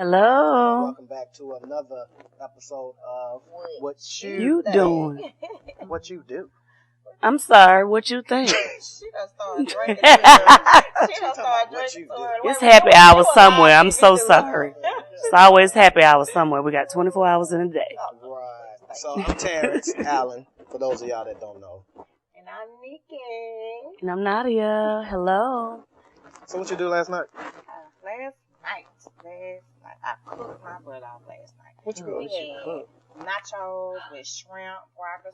Hello. Welcome back to another episode of What You doing? What You Do. I'm sorry. What you think? She done started drinking. She done started drinking. It's happy hour somewhere. I'm so sorry. It's always happy hour somewhere. We got 24 hours in a day. Right. So I'm Terrence Allen, for those of y'all that don't know. And I'm Nikki. And I'm Nadia. Hello. So what you do last night? Last night, I cooked my butt off last night. What you We cook? had nachos with shrimp, broccoli,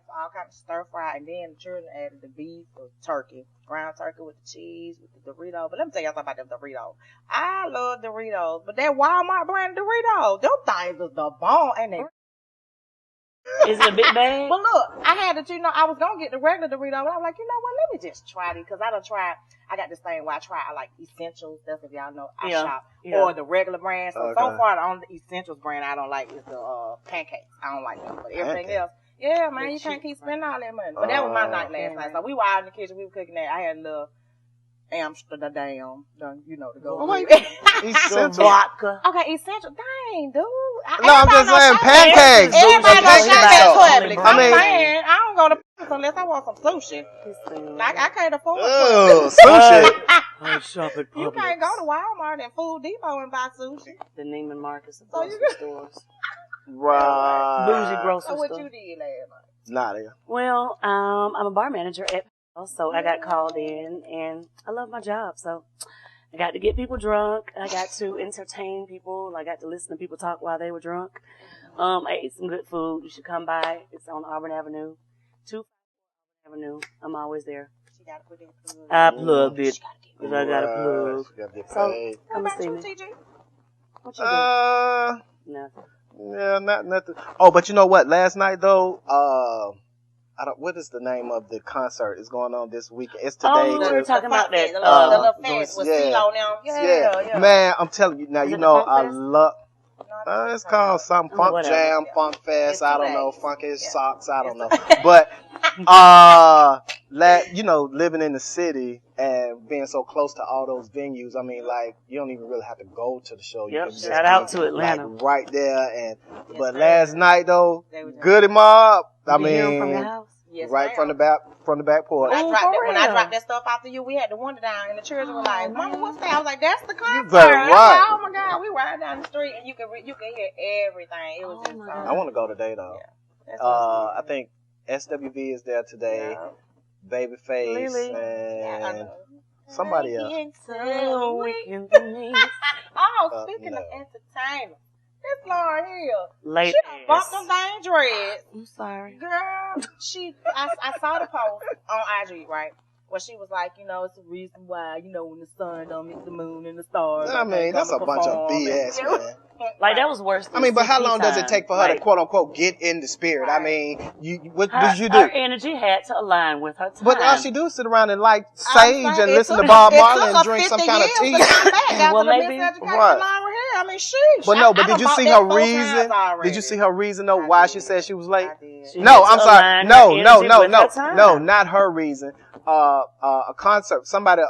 all kinds of stir fry, and then the children added the beef or turkey, ground turkey with the cheese, with the Doritos. But let me tell y'all something about them Doritos. I love Doritos, but that Walmart brand Doritos, them things is the bone, and they. Is it a big bag? But look, I had to, I was going to get the regular Dorito, but I was like, you know what, let me just try it, because I got this thing where I like essentials, that's if y'all know, I shop, or the regular brand. So far, the only essentials brand I don't like is the pancakes. I don't like them, but everything else, yeah, man, you can't keep spending all that money. But that was my night last night. So we were out in the kitchen, we were cooking that. I had a little Amsterdam, to go. Oh, wait. Vodka. Okay, essential. Dang, dude. No, I'm just saying pancakes. Everybody knows Pancakes. public. I mean, I don't go to unless I want some sushi. Like, I can't afford sushi. I shop at You can't go to Walmart and Food Depot and buy sushi. The Neiman Marcus of So grocery stores. Right. Bougie grocery So what store. you did last night? Nadia. Well, I'm a bar manager at so I got called in, and I love my job. So I got to get people drunk. I got to entertain people. I got to listen to people talk while they were drunk. I ate some good food. You should come by. It's on Auburn Avenue, 2 Avenue. I'm always there. She got to put in food. I plugged it because I got to plug. She gotta get So paid. come What and see about me. you, TJ? What you doing? Nothing. Yeah, nothing. Oh, but you know what? Last night though, what is the name of the concert? It's going on this weekend. It's today. Oh, we were talking about that. The little fest with CeeLo now. Yeah. Man, I'm telling you now. Is You it know, the Funk I Fest? love. It's called something Funk whatever. Jam, Funk Fest. It's I don't 2 know. days. Funky Yeah. Socks. I don't know. But living in the city and being so close to all those venues, I mean, like, you don't even really have to go to the show. You Yep, can just shout out to be, Atlanta. like, right there. But sir. last night though, They were Goody Mob. I You hear 'em mean, from your house? Yes, right ma'am. from the back porch. When I real? dropped that stuff after you, we had the window down, and the children were like, "Mama, what's that?" I was like, "That's the concert." Right. I was like, oh my God, we ride down the street, and you can hear everything. It was Oh just. my God. I want to go today though. That's I think SWV is there today. Yeah. Lily. I Babyface and know. somebody else. So we can be Oh, speaking no. of entertainment, this Lauren Hill, late. she done bumped them dang dreads. I'm sorry. Girl, I saw the post on IG, right? Where she was like, it's the reason why, when the sun don't meet the moon and the stars. I mean, that's a bunch of BS, man. Like, that was worse than I mean, but how CP long does it time. take for her to Like, quote unquote get in the spirit? I mean, what her, did you do? Her energy had to align with her time. But all she do is sit around and like I'm sage saying and it listen to took- Bob it Marley took and drink her some 50 kind of years tea. to come back after Well, the maybe. miseducation Right. of Lauren Hill. I mean, sheesh. But no, but I did you done see bought her that 4 times reason? already. Did you see her reason though? I Why did. she said she was late? I did. She No, had I'm to sorry. align her No, energy with her time. no, not her reason. A concert. Somebody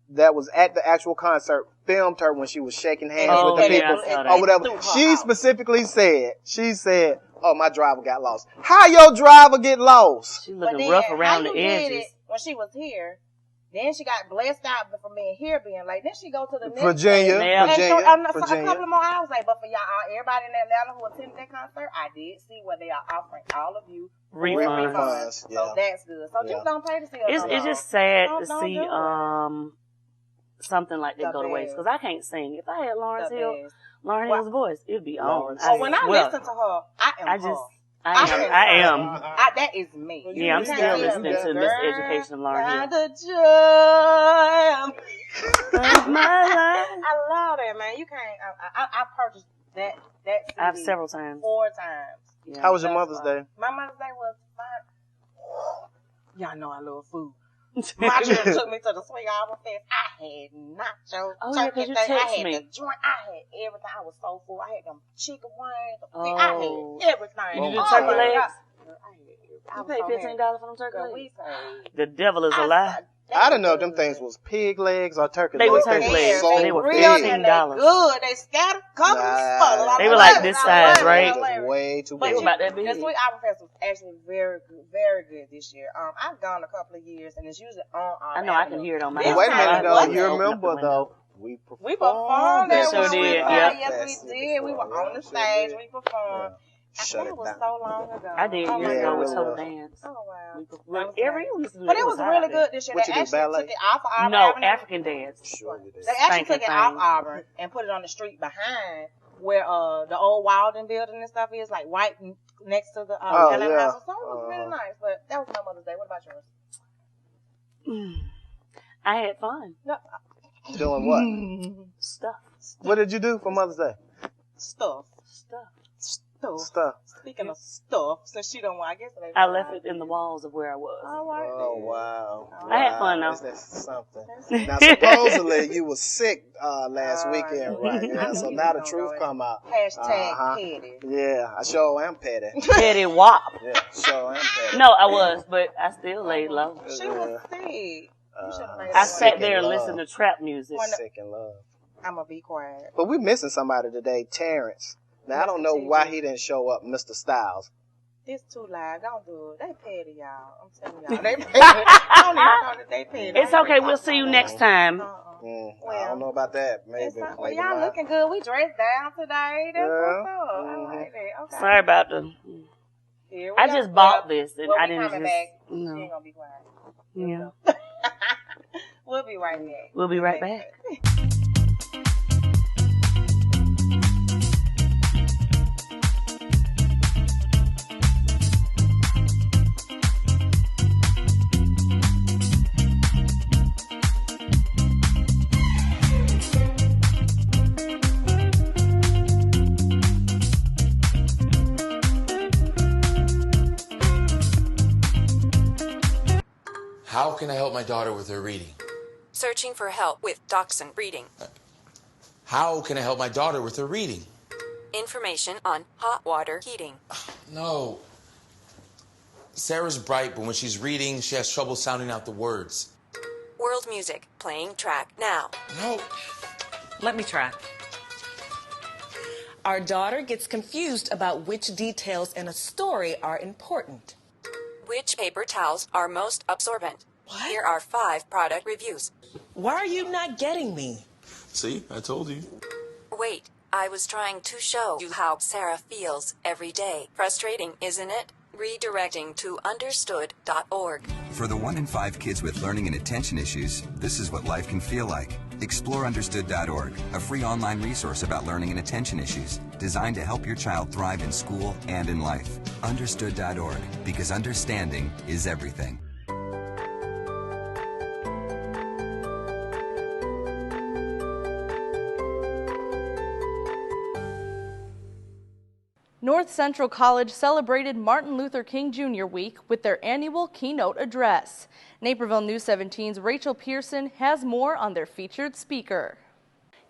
that was at the actual concert filmed her when she was shaking hands Oh, with the yeah, people I saw that. or whatever. Threw her She out. specifically said, "Oh, my driver got lost." How your driver get lost? She But looking then, rough how around you the did edges. it when she was here, then she got blessed out from being late. Then she go to the next Virginia, day. Yeah. And Virginia, a Virginia. couple of more hours late. But for y'all, everybody in Atlanta who attended that concert, I did see where they are offering all of you Refunds. Refunds, yeah. So that's good. So Yeah. just don't pay to see her. It's just sad to Don't see do it. something like that The go to waste, best. because I can't sing. If I had Lauren Hill's voice, it'd be on. Lawrence. So when I swear. listen to her, I am I her. just I am. That is me. Yeah, I'm You still can't listening tell to me, Miss girl, Education of Lauren Hill. by the joy. Of my life. I love that, man. You can't. I purchased that CD I've several times. 4 times. Yeah. How was your That's Mother's fine. Day? My Mother's Day was fine. Y'all know I love food. My children took me to the Sweet Harbor Fest. I had nachos, Oh, yeah, 'cause turkey you thing. I text had me. the joint. I had everything. I was so full. I had them chicken wings. The fish. Oh. I had everything. You did Oh, turkey my legs? God. I You was paid so happy. $15 for them turkey Girl, legs? we paid. The devil is a lie. I didn't know them things was pig legs or turkey They were legs. turkey legs. So they were real big. and they good. They scattered, covered, and smothered. They were like this size, right? Way too big. They were about that big. The Sweet Oktoberfest was actually very good this year. I've gone a couple of years, and it's usually on. I know I can hear it on my. But wait a minute, though. You remember though? We performed that. Sure did. Yes, we did. We were on the stage. We performed. That was so long ago. I did years ago with Toe Dance. Oh wow! But it was really good this year. What they you do, actually ballet? took it off of Auburn. No, African dance. Sure you did. They actually took it off Auburn and put it on the street behind where the old Walden building and stuff is, like right next to the Carolina House. So it was really nice. But that was my Mother's Day. What about yours? I had fun. No. Doing what? Stuff. What did you do for Mother's Day? Stuff. Speaking of stuff, since she don't want, I guess I left it in the walls of where I was. Oh wow! I had fun though. That's something. Now supposedly you were sick last weekend, right? Yeah, so now the truth come out. Hashtag petty. Yeah, I sure am petty. Petty wop. Yeah, sure am petty. No, I was, but I still laid low. She was sick. I sat there and listened to trap music. Sick in love. I'm gonna be quiet. But we're missing somebody today, Terrence. Now, I don't know why he didn't show up, Mr. Styles. This too loud. Don't do it. They petty, y'all. I'm telling y'all. They petty. I don't even know that they petty. It's okay. We'll see you next time. I don't know about that. Maybe. Well, y'all looking good. We dressed down today. That's what's up. I like that. Okay. Sorry about the... I just bought this and I didn't just... Back. No. She ain't gonna be quiet. Yeah. We'll be right back. We'll be right back. How can I help my daughter with her reading? Searching for help with Dachshund Reading. How can I help my daughter with her reading? Information on hot water heating. No. Sarah's bright, but when she's reading, she has trouble sounding out the words. World music, playing track now. No. Let me try. Our daughter gets confused about which details in a story are important. Which paper towels are most absorbent? What? Here are 5 product reviews. Why are you not getting me? See, I told you. Wait, I was trying to show you how Sarah feels every day. Frustrating, isn't it? Redirecting to understood.org. For the 1 in 5 kids with learning and attention issues, this is what life can feel like. Explore understood.org, a free online resource about learning and attention issues, designed to help your child thrive in school and in life. Understood.org, because understanding is everything. North Central College celebrated Martin Luther King Jr. Week with their annual keynote address. Naperville News 17's Rachel Pearson has more on their featured speaker.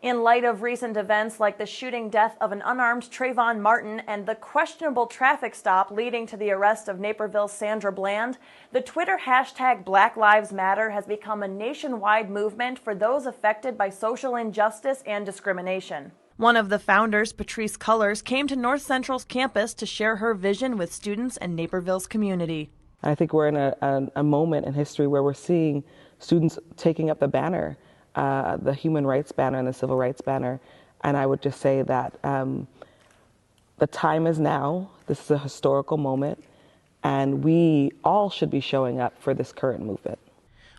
In light of recent events like the shooting death of an unarmed Trayvon Martin and the questionable traffic stop leading to the arrest of Naperville's Sandra Bland, the Twitter hashtag Black Lives Matter has become a nationwide movement for those affected by social injustice and discrimination. One of the founders, Patrice Cullors, came to North Central's campus to share her vision with students and Naperville's community. I think we're in a moment in history where we're seeing students taking up the banner, the human rights banner and the civil rights banner. And I would just say that the time is now. This is a historical moment, and we all should be showing up for this current movement.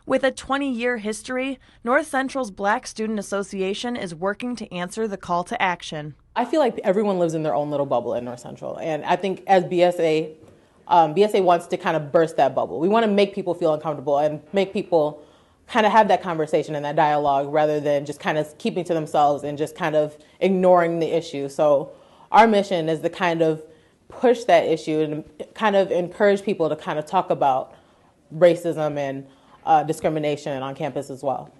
With a 20-year history, North Central's Black Student Association is working to answer the call to action. I feel like everyone lives in their own little bubble at North Central. And I think as BSA, BSA wants to kind of burst that bubble. We want to make people feel uncomfortable and make people kind of have that conversation and that dialogue rather than just kind of keeping to themselves and just kind of ignoring the issue. So our mission is to kind of push that issue and kind of encourage people to kind of talk about racism and discrimination on campus as well.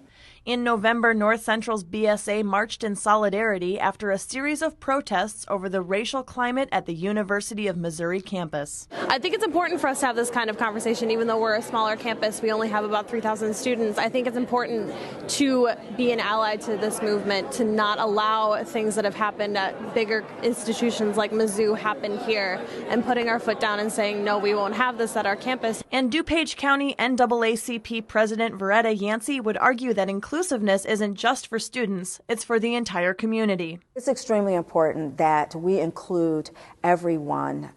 In November, North Central's BSA marched in solidarity after a series of protests over the racial climate at the University of Missouri campus. I think it's important for us to have this kind of conversation, even though we're a smaller campus. We only have about 3,000 students. I think it's important to be an ally to this movement, to not allow things that have happened at bigger institutions like Mizzou happen here, and putting our foot down and saying, no, we won't have this at our campus. And DuPage County NAACP President Veretta Yancey would argue that inclusiveness isn't just for students, it's for the entire community. It's extremely important that we include everyone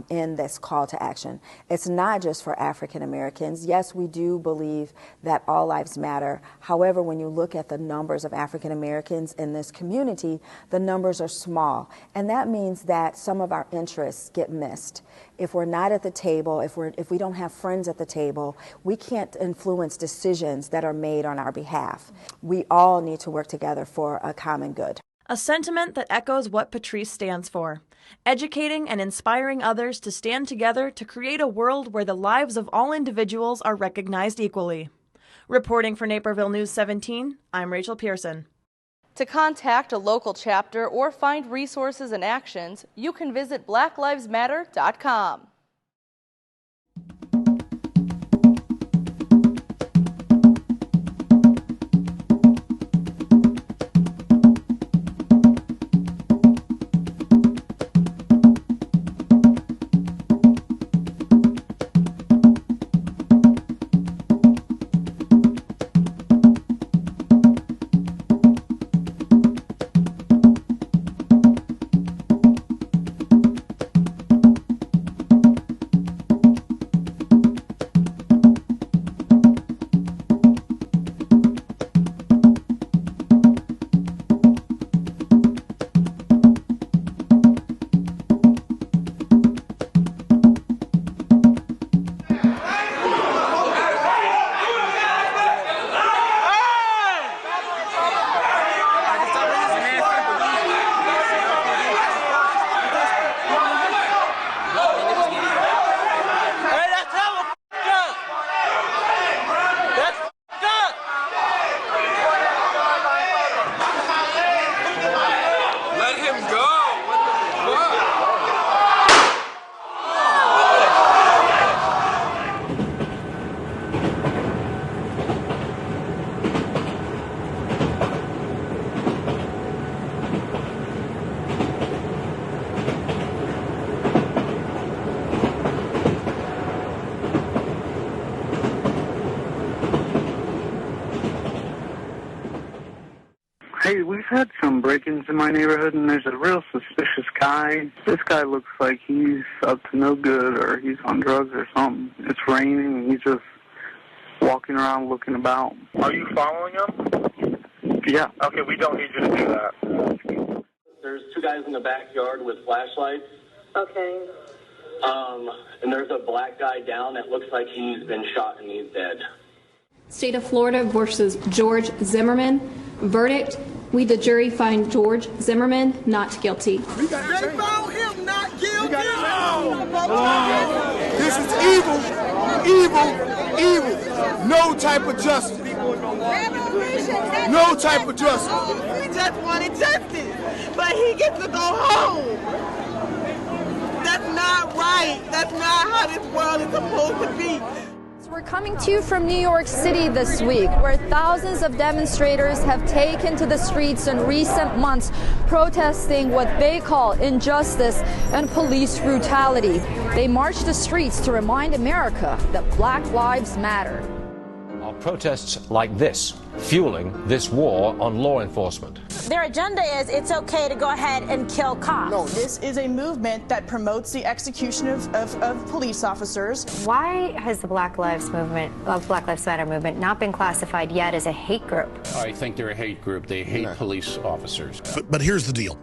in this call to action. It's not just for African Americans. Yes, we do believe that all lives matter. However, when you look at the numbers of African Americans in this community, the numbers are small. And that means that some of our interests get missed. If we're not at the table, if we don't have friends at the table, we can't influence decisions that are made on our behalf. We all need to work together for a common good. A sentiment that echoes what Patrice stands for, educating and inspiring others to stand together to create a world where the lives of all individuals are recognized equally. Reporting for Naperville News 17, I'm Rachel Pearson. To contact a local chapter or find resources and actions, you can visit blacklivesmatter.com. Hey, we've had some break-ins in my neighborhood, and there's a real suspicious guy. This guy looks like he's up to no good, or he's on drugs or something. It's raining, and he's just walking around looking about. Are you following him? Yeah. Okay, we don't need you to do that. There's two guys in the backyard with flashlights. Okay. And there's a black guy down that looks like he's been shot and he's dead. State of Florida versus George Zimmerman. Verdict: we, the jury, find George Zimmerman not guilty. They found him not guilty. This is evil, evil, evil. No type of justice. No type of justice. He just wanted justice, but he gets to go home. That's not right. That's not how this world is supposed to be. We're coming to you from New York City this week, where thousands of demonstrators have taken to the streets in recent months, protesting what they call injustice and police brutality. They marched the streets to remind America that Black Lives Matter. Protests like this, fueling this war on law enforcement. Their agenda is it's okay to go ahead and kill cops. No, this is a movement that promotes the execution of police officers. Why has the Black Lives Matter movement not been classified yet as a hate group? I think they're a hate group. They hate police officers. But here's the deal.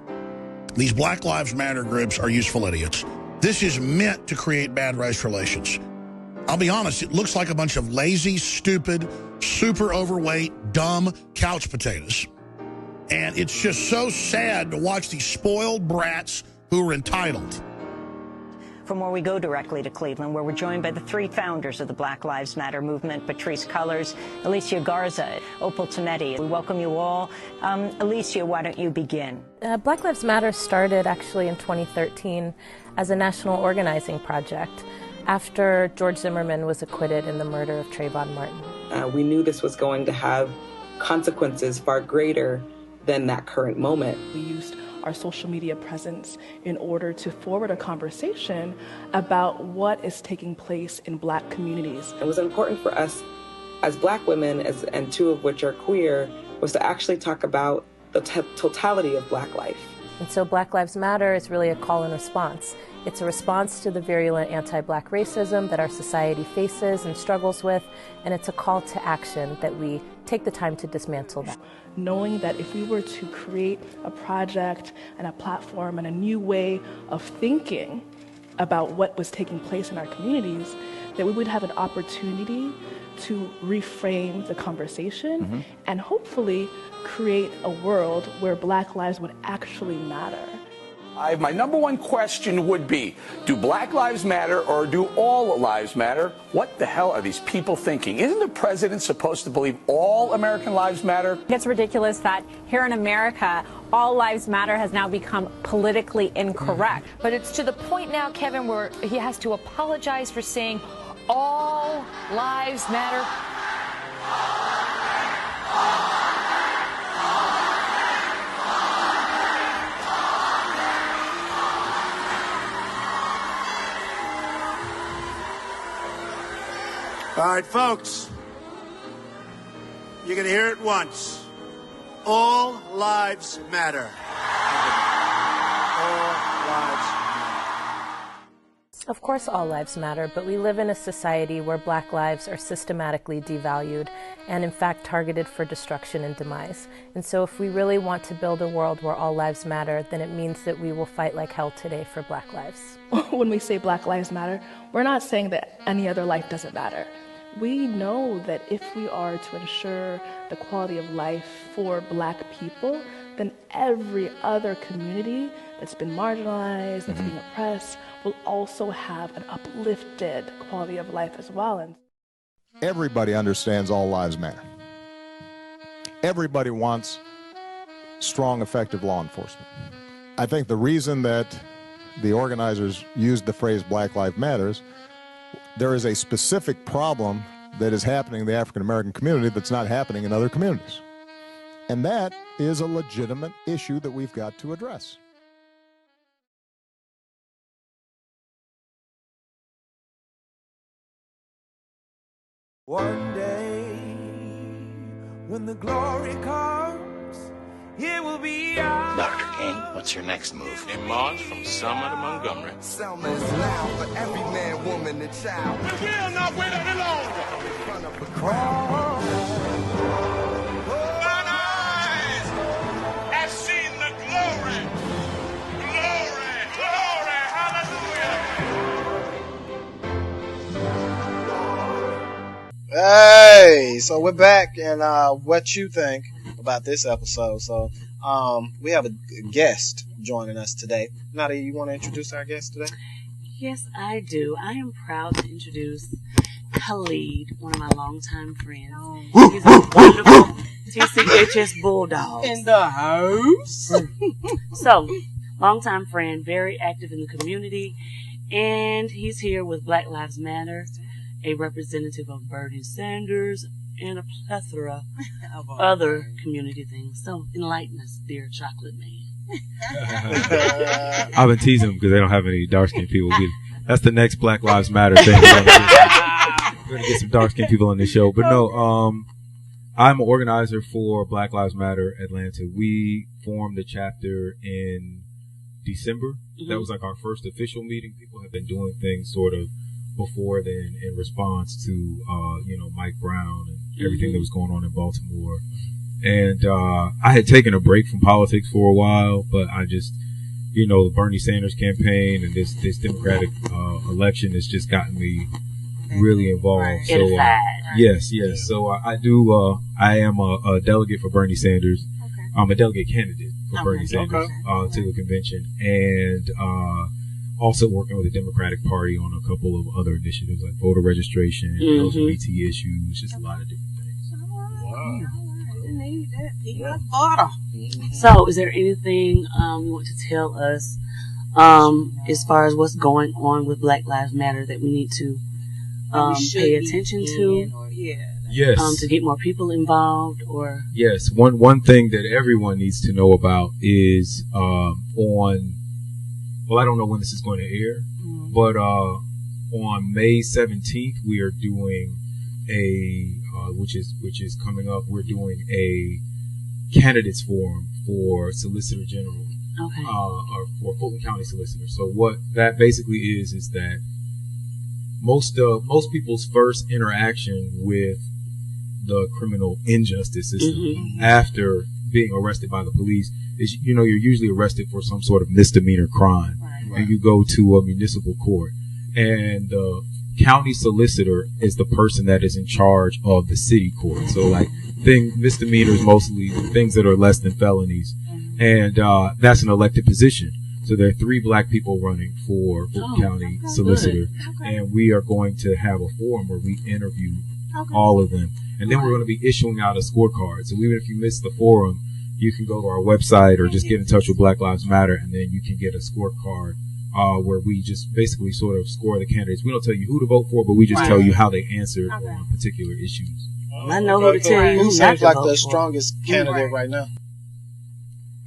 These Black Lives Matter groups are useful idiots. This is meant to create bad race relations. I'll be honest, it looks like a bunch of lazy, stupid, super overweight, dumb couch potatoes. And it's just so sad to watch these spoiled brats who are entitled. from where we go directly to Cleveland, where we're joined by the three founders of the Black Lives Matter movement, Patrisse Cullors, Alicia Garza, Opal Tometi. We welcome you all. Alicia, why don't you begin? Black Lives Matter started actually in 2013 as a national organizing project after George Zimmerman was acquitted in the murder of Trayvon Martin. We knew this was going to have consequences far greater than that current moment. We used our social media presence in order to forward a conversation about what is taking place in Black communities. It was important for us as Black women, and two of which are queer, was to actually talk about the totality of Black life. And so Black Lives Matter is really a call and response. It's a response to the virulent anti-Black racism that our society faces and struggles with, and it's a call to action that we take the time to dismantle that. Knowing that if we were to create a project and a platform and a new way of thinking about what was taking place in our communities, that we would have an opportunity to reframe the conversation and hopefully create a world where Black lives would actually matter. My number one question would be, do Black lives matter or do all lives matter? What the hell are these people thinking? Isn't the president supposed to believe all American lives matter? It's ridiculous that here in America, all lives matter has now become politically incorrect. But it's to the point now, Kevin, where he has to apologize for saying all lives matter. All right, folks, you're going to hear it once. All lives matter. All lives matter. Of course all lives matter, but we live in a society where Black lives are systematically devalued and in fact targeted for destruction and demise. And so if we really want to build a world where all lives matter, then it means that we will fight like hell today for Black lives. When we say Black lives matter, we're not saying that any other life doesn't matter. We know that if we are to ensure the quality of life for Black people, then every other community that's been marginalized, that's being oppressed, will also have an uplifted quality of life as well. And everybody understands all lives matter. Everybody wants strong, effective law enforcement. I think the reason that the organizers used the phrase Black Lives Matters, there is a specific problem that is happening in the African American community that's not happening in other communities. And that is a legitimate issue that we've got to address. One day, when the glory comes, it will be ours. Dr. King, what's your next move? A march from Selma to Montgomery. Selma is loud for every man, woman, and child. We will not wait any longer. In front of a crowd. Mine eyes have seen the glory. Glory, glory, hallelujah. Hey, so we're back, and what you think about this episode? So we have a guest joining us today. Nadia, you want to introduce our guest today? Yes, I do. I am proud to introduce Khalid, one of my longtime friends. He's a wonderful TCHS Bulldog. In the house. So, longtime friend, very active in the community, and he's here with Black Lives Matter, a representative of Bernie Sanders, and a plethora of other community things. So enlighten us, dear chocolate man. I've been teasing them because they don't have any dark-skinned people. That's the next Black Lives Matter thing. We're going to get some dark-skinned people on this show. But no, I'm an organizer for Black Lives Matter Atlanta. We formed a chapter in December. That was like our first official meeting. People have been doing things sort of before then in response to, Mike Brown and everything that was going on in Baltimore. And I had taken a break from politics for a while, but I just, the Bernie Sanders campaign and this Democratic election has just gotten me really involved. So yes. So I am a delegate for Bernie Sanders. I'm a delegate candidate for Bernie Sanders to the convention, and also working with the Democratic Party on a couple of other initiatives like voter registration, LGBT issues, just a lot of different things. Wow. So, is there anything you want to tell us as far as what's going on with Black Lives Matter that we need to pay attention to? Yes. To get more people involved, or yes, one thing that everyone needs to know about is I don't know when this is going to air, but on May 17th we are doing which is coming up. We're doing a candidates forum for Solicitor General, or for Fulton County Solicitor. So what that basically is that most people's first interaction with the criminal injustice system after being arrested by the police is, you're usually arrested for some sort of misdemeanor crime, and you go to a municipal court, and the county solicitor is the person that is in charge of the city court. So like misdemeanors, mostly things that are less than felonies, and that's an elected position. So there are 3 black people running for Fulton County Solicitor, and we are going to have a forum where we interview all of them. And then we're going to be issuing out a scorecard. So even if you missed the forum, you can go to our website or just get in touch with Black Lives Matter, and then you can get a scorecard where we just basically sort of score the candidates. We don't tell you who to vote for, but we just tell you how they answered on particular issues. I know who to tell you. Who seems like the strongest candidate right now?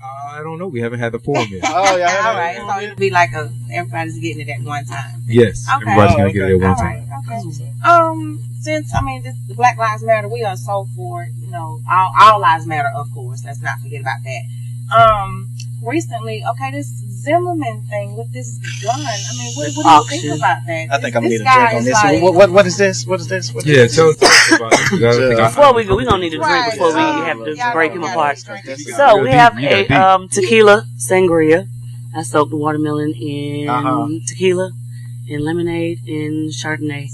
I don't know. We haven't had the forum yet. Oh, yeah. All right. So it'll be like everybody's getting it at one time. Yes. Okay. Everybody's going to get it at one time. Okay. Since, the Black Lives Matter, we are so for, all lives matter, of course. Let's not forget about that. Recently, this Zimmerman thing with this gun. What do you think about that? I think I'm going to need a drink on this. What is this? What is this? Yeah, tell us about it. Before we're going to need a drink before we have to break him apart. So we have a tequila sangria. I soaked the watermelon in tequila and lemonade and Chardonnay.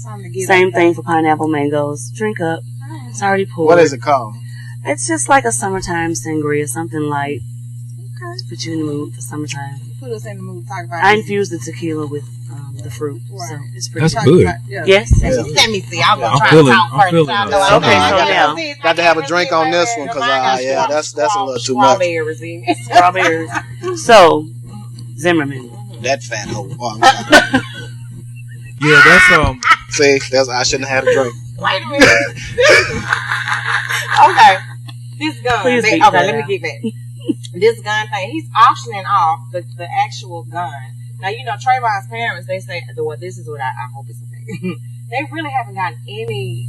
Same thing for pineapple mangoes. Drink up. It's already poured. What is it called? It's just like a summertime sangria, something light. Put you in the mood for summertime. Put us in the mood. Talk about I infused the tequila with the fruit, so it's pretty. That's good. Yes. Let me see. I'm gonna try to talk first. Okay, so now got to have a drink on this one because that's a little too much. Strawberries. So Zimmerman. That fat hoe. Yeah, that's See, I shouldn't have had a drink. Wait a minute. Okay. This gun. Let me get back. This gun thing. He's auctioning off the actual gun. Now, Trayvon's parents, they say, well, this is what I hope it's okay. They really haven't gotten any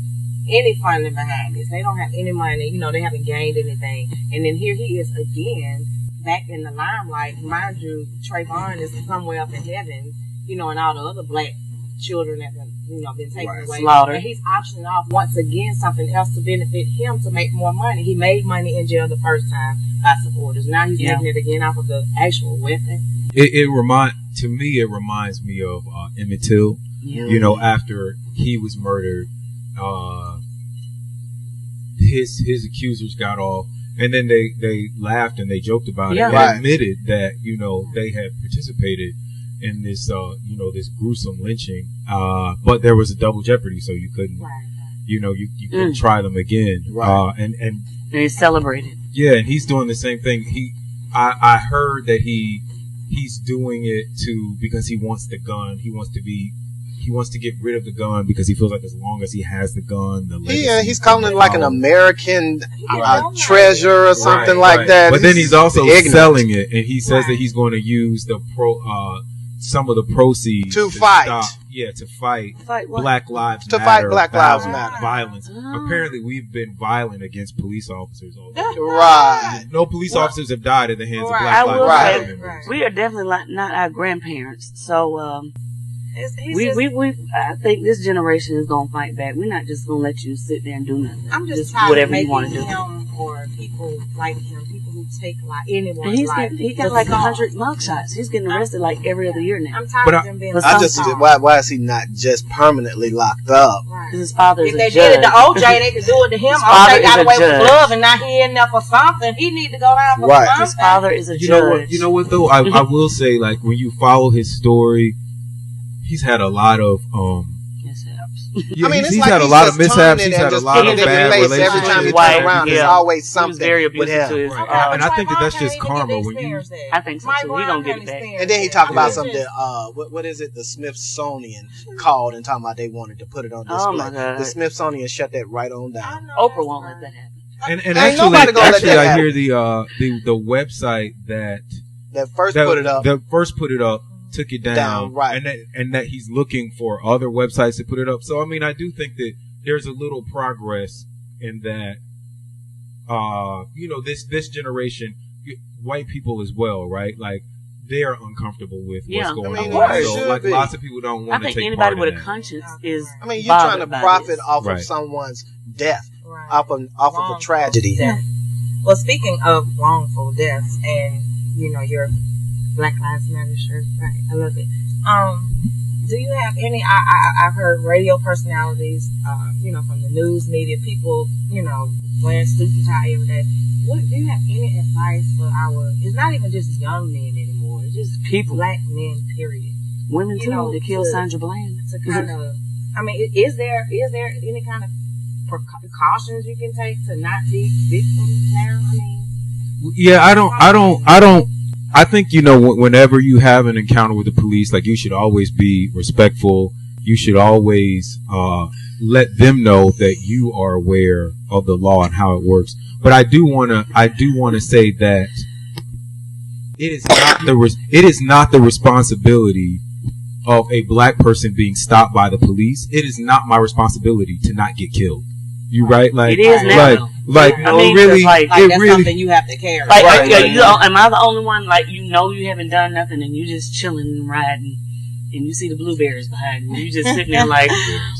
funding behind this. They don't have any money. They haven't gained anything. And then here he is again, back in the limelight. Mind you, Trayvon is somewhere up in heaven, and all the other black children that have, been taken away. Slaughtered. And he's auctioning off once again something else to benefit him to make more money. He made money in jail the first time by supporters. Now he's making it again off of the actual weapon. To me, it reminds me of Emmett Till. Yeah. After he was murdered, his accusers got off, and then they laughed and they joked about it. They admitted that they had participated in this this gruesome lynching, but there was a double jeopardy, so you couldn't you couldn't try them again. And he celebrated. Yeah, and he's doing the same thing. I heard that he's doing it because he wants the gun. He wants to get rid of the gun because he feels like as long as he has the gun, he's calling it like an American treasure or something like that. But then he's also selling it, and he says that he's going to use some of the proceeds to fight. To fight Black Lives Matter. To fight Black Lives Matter. Violence. Apparently, we've been violent against police officers all day. Right. No police officers have died at the hands of Black Lives Matter members. We are definitely not our grandparents. So, I think this generation is gonna fight back. We're not just gonna let you sit there and do nothing. I'm just tired whatever of you want to making do. him or people like him, people who take like anyone's And life. he got like 100 mugshots. He's getting arrested like every other year now. I'm tired of him being. I just why is he not just permanently locked up? Because his father is If they a judge. did it to OJ, they could do it to him. His father OJ got is a away with judge. love, and now he in there for something. He need to go down for Right. something. His father is a judge. You know what though? I will say, like, when you follow his story, he's had a lot of yeah, I mean, he's had a lot of mishaps. He's had a lot of bad relationships. Every time you turn around, there's always something with him. And I think that's just karma. When you, I think so too. He gonna get it back. And then he talked about something. What is it? The Smithsonian called and talking about they wanted to put it on display. Oh my God. The Smithsonian shut that right on down. Oprah won't let that happen. and actually, I hear the website that first put it up. Took it down, right? And that he's looking for other websites to put it up. So I mean, I do think that there's a little progress in that. This generation, white people as well, right? Like they are uncomfortable with what's going on. So like lots of people don't want to take part in that. I think anybody with a conscience is. I mean, you're trying to profit off of someone's death, off of a tragedy. Well, speaking of wrongful deaths, and your Black Lives Matter shirt, right? I love it. Do you have any? I've heard radio personalities, from the news media, people, wearing suit and tie every day. What do you have any advice for our? It's not even just young men anymore. It's just people, black men, period. Women too. They killed Sandra Bland. To kind of, I mean, is there any kind of precautions you can take to not be victims now? I mean, yeah, I don't. I think, whenever you have an encounter with the police, like, you should always be respectful. You should always let them know that you are aware of the law and how it works. But I do want to say that it is not the responsibility of a black person being stopped by the police. It is not my responsibility to not get killed. You right? Like, it is now. Really, that's something you have to carry. Am I the only one? Like, you haven't done nothing, and you just chilling and riding, and you see the blueberries behind you. You just sitting there like,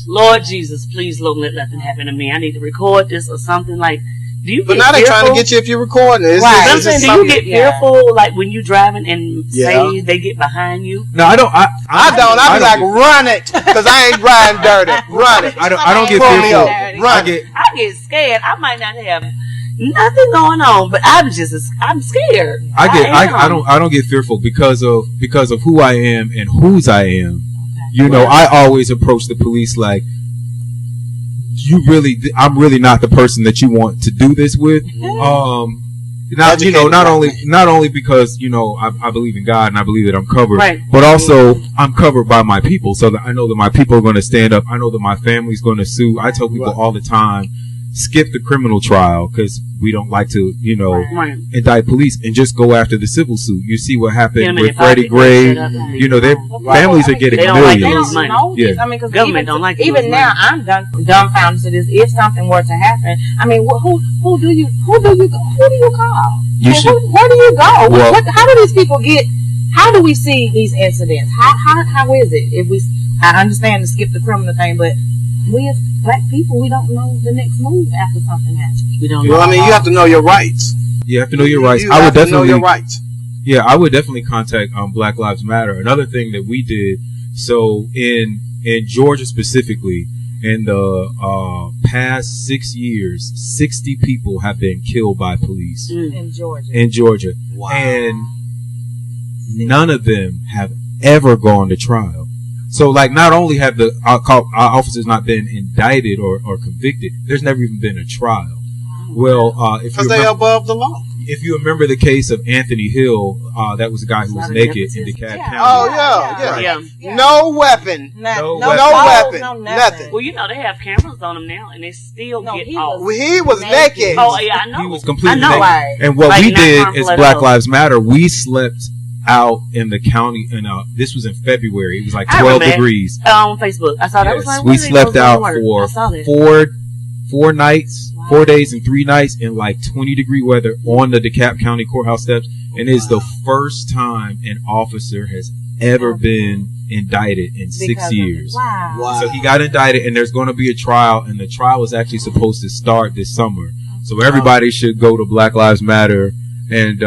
Lord Jesus, please don't let nothing happen to me. I need to record this or something. Like, do you? But now they're trying to get you if you're recording it. Right. Do you get fearful, like when you driving and say they get behind you? No, I don't. I don't. I be like, run it, because I ain't riding dirty. Run it. I don't get fearful. I get scared. I might not have nothing going on, but I'm scared. I don't get fearful because of who I am and whose I am. Okay. I always approach the police like, I'm really not the person that you want to do this with. Not only because I believe in God and I believe that I'm covered, right, but also I'm covered by my people, so that I know that my people are going to stand up. I know that my family's going to sue. I tell people all the time, skip the criminal trial because we don't like to, indict police and just go after the civil suit. You see what happened with Freddie Gray. Their families are getting millions. I mean, because government don't like even now, I'm dumbfounded to this. If something were to happen, I mean, who do you call? Where do you go? Well, how do these people get? How do we see these incidents? How is it? I understand to skip the criminal thing, but we as black people, we don't know the next move after something happens. We don't. Well, I mean, you have to know your rights. You have to know your rights. I would definitely know your rights. Yeah, I would definitely contact Black Lives Matter. Another thing that we did, so in Georgia specifically, in the past 6 years, 60 people have been killed by police in Georgia. Wow. And none of them have ever gone to trial. So, like, not only have our officers not been indicted or convicted, there's never even been a trial. Well, because they're above the law. If you remember the case of Anthony Hill, that was a guy who was naked in DeKalb County. Oh, yeah. No weapon. No weapon. Nothing. Well, they have cameras on him now, and they still get off. He was naked. Oh, yeah, I know. He was completely naked. And what we did as Black Lives Matter, we slept out in the county, and this was in February. It was like 12 degrees. On Facebook. I saw that. Was like, we slept out for 4 nights. 4 days and 3 nights in like 20-degree weather on the DeKalb County courthouse steps, and it's the first time an officer has ever been indicted in 6 years. Wow. So he got indicted, and there's going to be a trial, and the trial is actually supposed to start this summer. So everybody should go to Black Lives Matter, and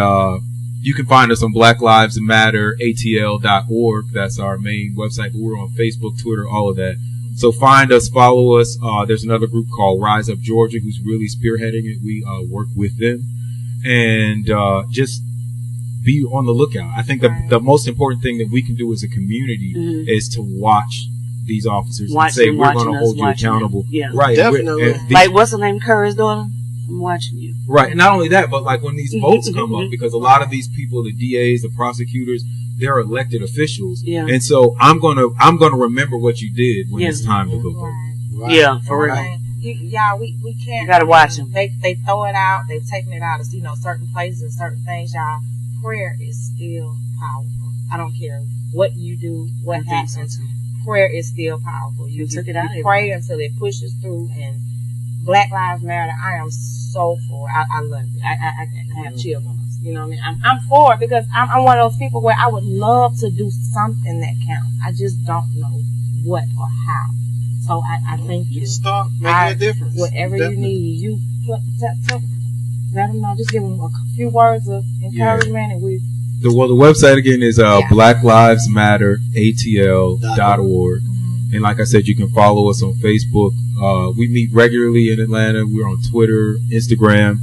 you can find us on blacklivesmatteratl.org. That's our main website, but we're on Facebook, Twitter, all of that. So find us, follow us. There's another group called Rise Up Georgia who's really spearheading it. We work with them, and just be on the lookout. I think the most important thing that we can do as a community is to watch these officers and say we're going to hold you accountable. Yeah, right. Definitely. Like what's the name? Curry's daughter. I'm watching you. Right. And not only that, but like when these votes come up, because a lot of these people, the DAs, the prosecutors, they're elected officials. Yeah. And so I'm gonna remember what you did when it's time to vote. Right. Yeah, for real. Y'all, we can't. You gotta watch them. They throw it out. They've taken it out of certain places and certain things. Y'all, prayer is still powerful. I don't care what you do, what happens. Prayer is still powerful. You took it out. Pray until it pushes through. And Black Lives Matter. I am so for. I love it. I have chill bumps. You know what I mean? I'm for it because I'm one of those people where I would love to do something that counts. I just don't know what or how. So I think you start making a difference. Whatever you need, you let them know. Just give them a few words of encouragement, and we. The website again is blacklivesmatteratl.org. And like I said, you can follow us on Facebook. We meet regularly in Atlanta. We're on Twitter, Instagram.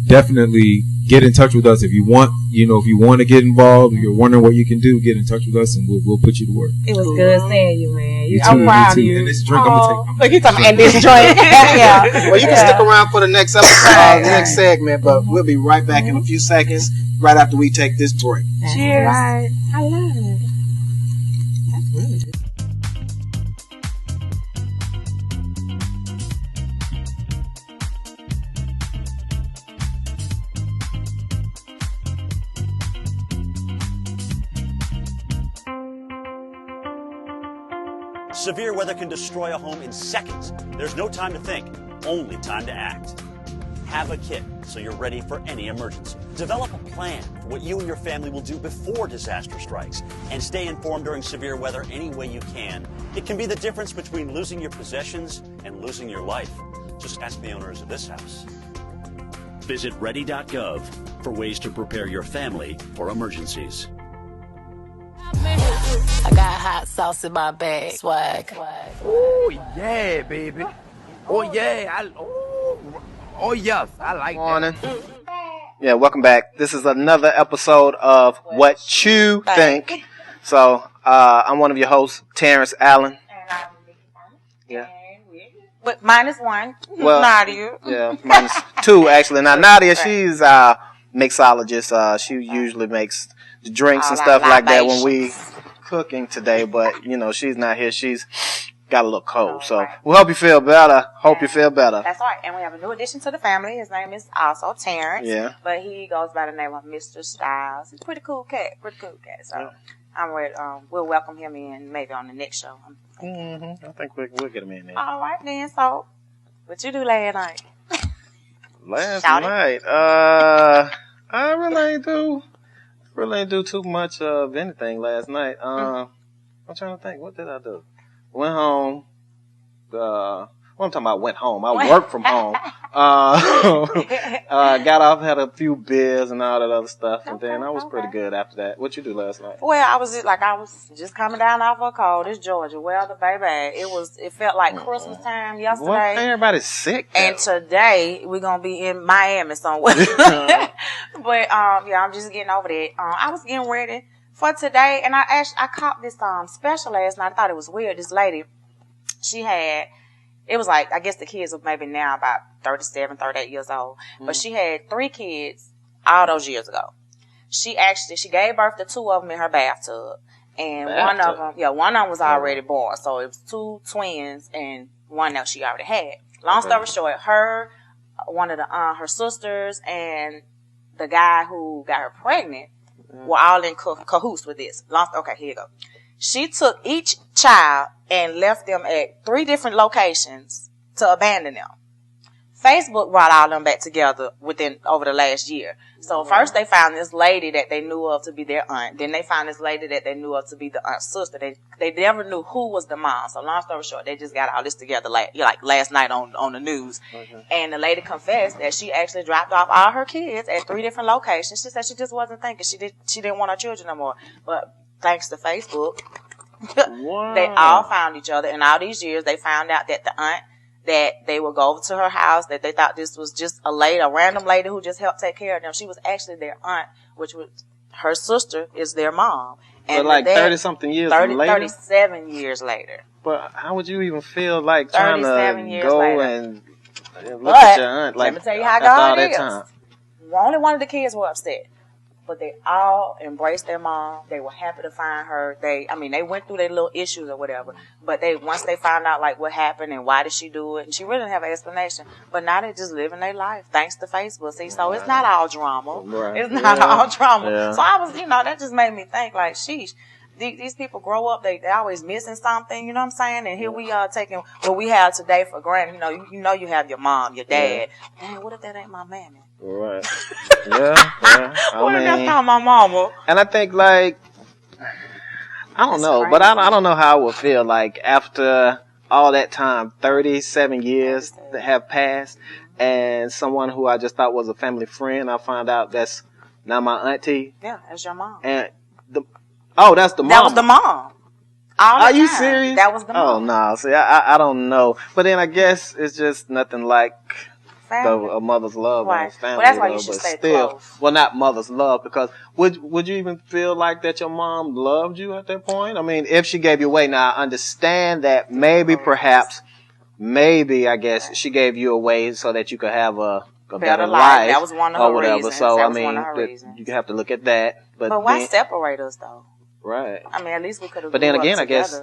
Definitely get in touch with us if you want. If you want to get involved, if you're wondering what you can do, get in touch with us, and we'll put you to work. It was good seeing you, man. I'm proud of you. And this drink, I'm gonna take. Look, he's talking and this drink. Yeah. Well, you can stick around for the next episode, next segment, but we'll be right back in a few seconds, right after we take this break. Cheers. Right. I love it. That's really good. Severe weather can destroy a home in seconds. There's no time to think, only time to act. Have a kit so you're ready for any emergency. Develop a plan for what you and your family will do before disaster strikes, and stay informed during severe weather any way you can. It can be the difference between losing your possessions and losing your life. Just ask the owners of this house. Visit ready.gov for ways to prepare your family for emergencies. I got hot sauce in my bag. Swag. Oh, yeah, baby. Oh, yeah. Oh, yes. I like that. Yeah, welcome back. This is another episode of What You Think. So, I'm one of your hosts, Terrence Allen. Yeah. But -1. Well, Nadia. Yeah, -2, actually. Now, Nadia, she's a mixologist. She usually makes the drinks and stuff like that when we cooking today, but she's not here. She's got a little cold, so we'll help you feel better. Hope you feel better. That's right. And we have a new addition to the family. His name is also Terrence. Yeah. But he goes by the name of Mr. Styles. He's a pretty cool cat. So I'm ready. We'll welcome him in maybe on the next show. I think we'll get him in there. All right then. So, what you do last night? Last night, I really ain't do too much of anything last night. I'm trying to think. What did I do? Went home. What I'm talking about, went home. I worked from home. Got off, had a few beers and all that other stuff, and then I was pretty good after that. What you do last night? Well, I was just coming down off a cold. It's Georgia weather, baby. It felt like Christmas time yesterday. Well, everybody's sick though. And today we're gonna be in Miami somewhere. But I'm just getting over that. I was getting ready for today, and I caught this special last night. I thought it was weird. This lady, it was like, I guess the kids are maybe now about 37, 38 years old. But she had 3 kids all those years ago. She gave birth to 2 of them in her bathtub. And one of them was already born. So it was 2 twins and one that she already had. Long story short, one of her sisters and the guy who got her pregnant were all in cahoots with this. Here you go. She took each child and left them at 3 different locations to abandon them. Facebook brought all them back together over the last year. So first they found this lady that they knew of to be their aunt. Then they found this lady that they knew of to be the aunt's sister. They never knew who was the mom. So long story short, they just got all this together last night on the news. Okay. And the lady confessed that she actually dropped off all her kids at 3 different locations. She said she just wasn't thinking. She didn't want her children no more. But thanks to Facebook, they all found each other. And all these years, they found out that the aunt that they would go over to her house, that they thought this was just a random lady who just helped take care of them. She was actually their aunt, which was her sister is their mom. And but like 30-something years later? 37 years later. But how would you even feel like trying to go later. and look at your aunt? Like, let me tell you how God is. Only one of the kids were upset. But they all embraced their mom. They were happy to find her. They went through their little issues or whatever. But once they found out like what happened and why did she do it, and she really didn't have an explanation. But now they're just living their life thanks to Facebook. See, so it's not all drama. Right. It's not all drama. Yeah. So I was, that just made me think like, sheesh. These people grow up, they always missing something, you know what I'm saying? And here we are taking what we have today for granted. You know you have your mom, your dad. Yeah. Dang, what if that ain't my mammy? Right. Yeah. What if that's not my mama? And I think like, I don't know, but I don't know how I would feel like after all that time, 37 years that have passed, and someone who I just thought was a family friend, I found out that's not my auntie. Yeah, that's your mom. And that's the mom. That was the mom. Are you serious? That was the mom. Oh, no. See, I don't know. But then I guess it's just nothing like a mother's love and family. Well, that's why you should stay close. Well, not mother's love, because would you even feel like that your mom loved you at that point? I mean, if she gave you away, now I understand that maybe I guess she gave you away so that you could have a better life. That was one of her reasons. So, I mean, you have to look at that. But why separate us, though? Right. I mean, at least we could have. But then again, together. I guess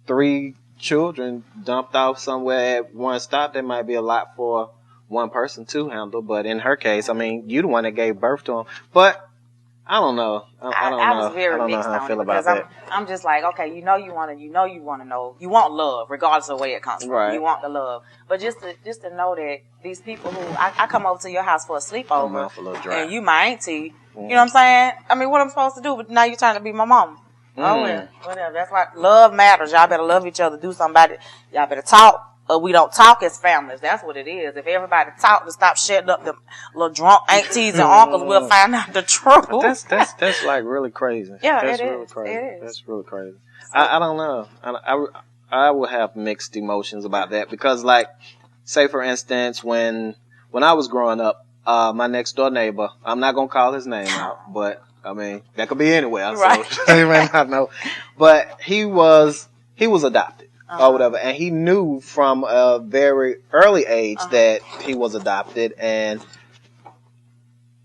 3 children dumped off somewhere at one stop, that might be a lot for one person to handle. But in her case, I mean, you the one that gave birth to them. But I don't know. I don't know. I was very mixed how I feel on it about that. I'm just like, okay, you want to know, you want love regardless of where it comes from. Right. You want the love, but just to know that these people who I come over to your house for a sleepover, and you my auntie. You know what I'm saying? I mean, what I'm supposed to do? But now you're trying to be my mama. Oh, well, whatever. That's why love matters. Y'all better love each other. Do something about it. Y'all better talk, or we don't talk as families. That's what it is. If everybody talk to stop shutting up the little drunk aunties and uncles, we'll find out the truth. But that's like really crazy. Yeah, that's it really is. crazy. It is. That's really crazy. I don't know. I would have mixed emotions about that, because, like, say for instance, when I was growing up, my next door neighbor, I'm not gonna call his name out, but I mean that could be anywhere, right. So you may not know. But he was adopted or whatever, and he knew from a very early age that he was adopted, and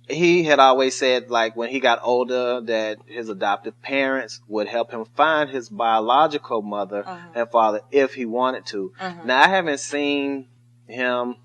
he had always said, like, when he got older, that his adoptive parents would help him find his biological mother and father if he wanted to. Now, I haven't seen him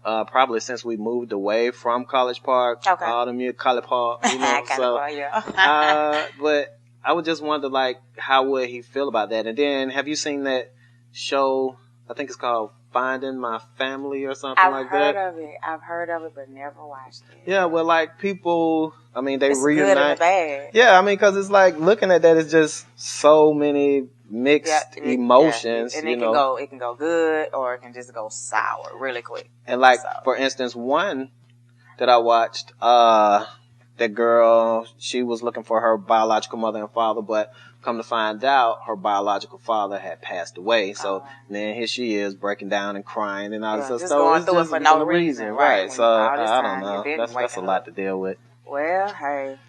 probably since we moved away from College Park, College Park, you know. But I would just wonder, like, how would he feel about that? And then, have you seen that show? I think it's called Finding My Family or something like that. I've heard of it, but never watched it. Yeah, well, like, people, I mean, they it's reunite. Good and bad. Yeah, I mean, because it's like, looking at that, it's just so many mixed emotions. And you know. It can go good, or it can just go sour really quick. And like, for instance, one that I watched, that girl, she was looking for her biological mother and father, but come to find out, her biological father had passed away. So then here she is breaking down and crying and all this stuff. Going through it for no reason, right? So I don't know. That's a lot to deal with. Well, hey,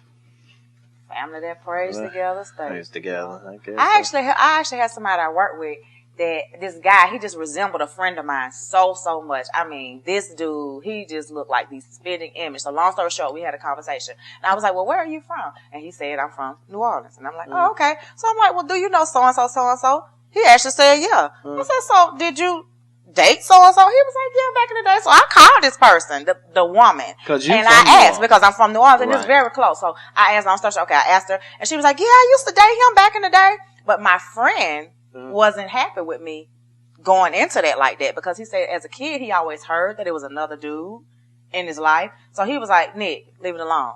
family that prays together stays together. I guess. I actually had somebody I work with. That this guy, he just resembled a friend of mine so much. I mean, this dude, he just looked like the spitting image. So long story short, we had a conversation. And I was like, well, where are you from? And he said, I'm from New Orleans. And I'm like, oh, okay. So I'm like, well, do you know so-and-so, so-and-so? He actually said, yeah. I said, so did you date so-and-so? He was like, yeah, back in the day. So I called this person, the woman. And I asked, because I'm from New Orleans, and it's very close. So I asked, I asked her, and she was like, yeah, I used to date him back in the day. But my friend wasn't happy with me going into that like that, because he said as a kid he always heard that it was another dude in his life. So he was like, Nick, leave it alone.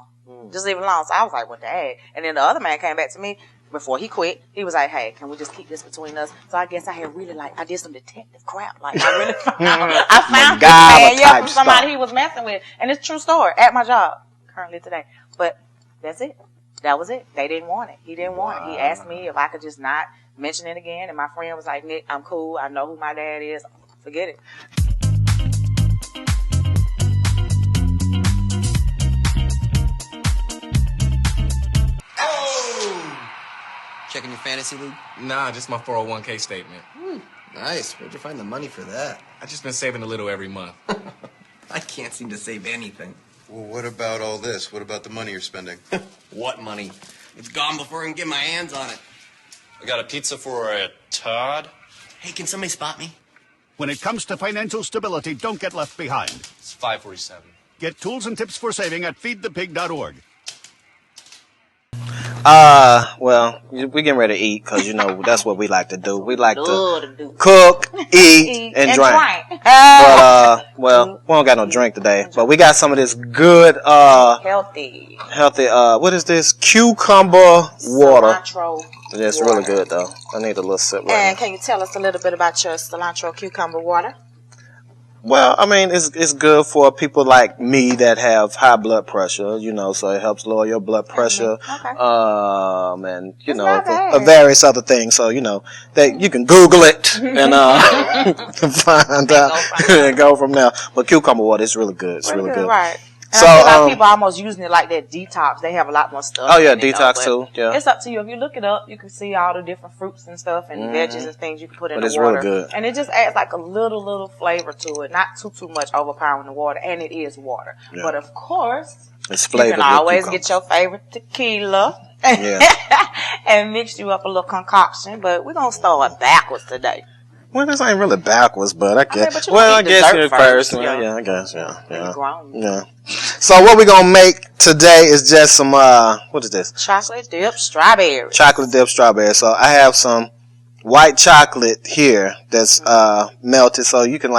Just leave it alone. So I was like, what the heck? And then the other man came back to me before he quit. He was like, hey, can we just keep this between us? So I guess I had really I did some detective crap. Like I really I found this man, from somebody he was messing with. And it's a true story at my job currently today. But that's it. That was it. They didn't want it. He didn't want it. He asked me if I could just not mention it again. And my friend was like, Nick, I'm cool. I know who my dad is. Forget it. Checking your fantasy league? Nah, just my 401k statement. Nice. Where'd you find the money for that? I just been saving a little every month. I can't seem to save anything. Well, what about all this? What about the money you're spending? What money? It's gone before I can get my hands on it. I got a pizza for a Todd. Hey, can somebody spot me? When it comes to financial stability, don't get left behind. It's 547. Get tools and tips for saving at feedthepig.org. Well, we getting ready to eat because, that's what we like to do. We like to cook, eat, and drink. But, we don't got no drink today. But we got some of this good, healthy, what is this? Cucumber water. Cilantro. It's really good, though. I need a little sip right now. And can you tell us a little bit about your cilantro cucumber water? Well, I mean, it's good for people like me that have high blood pressure, so it helps lower your blood pressure, and, various other things. So, that you can Google it and, find out and go from there. But cucumber water is really good. It's really good. Right. And so, I feel like people are almost using it like that detox. They have a lot more stuff. Oh, yeah, detox too. Yeah. It's up to you. If you look it up, you can see all the different fruits and stuff and veggies and things you can put in the water. But it's really good. And it just adds like a little flavor to it. Not too much overpowering the water. And it is water. Yeah. But of course, it's flavored. You can always get your favorite tequila and mix you up a little concoction. But we're going to start backwards today. Well, this ain't really backwards, but I guess. I guess you're first. Yeah, I guess. Yeah. So what we're gonna make today is just some what is this? Chocolate dipped strawberry. Chocolate dipped strawberry. So I have some white chocolate here that's melted. So you can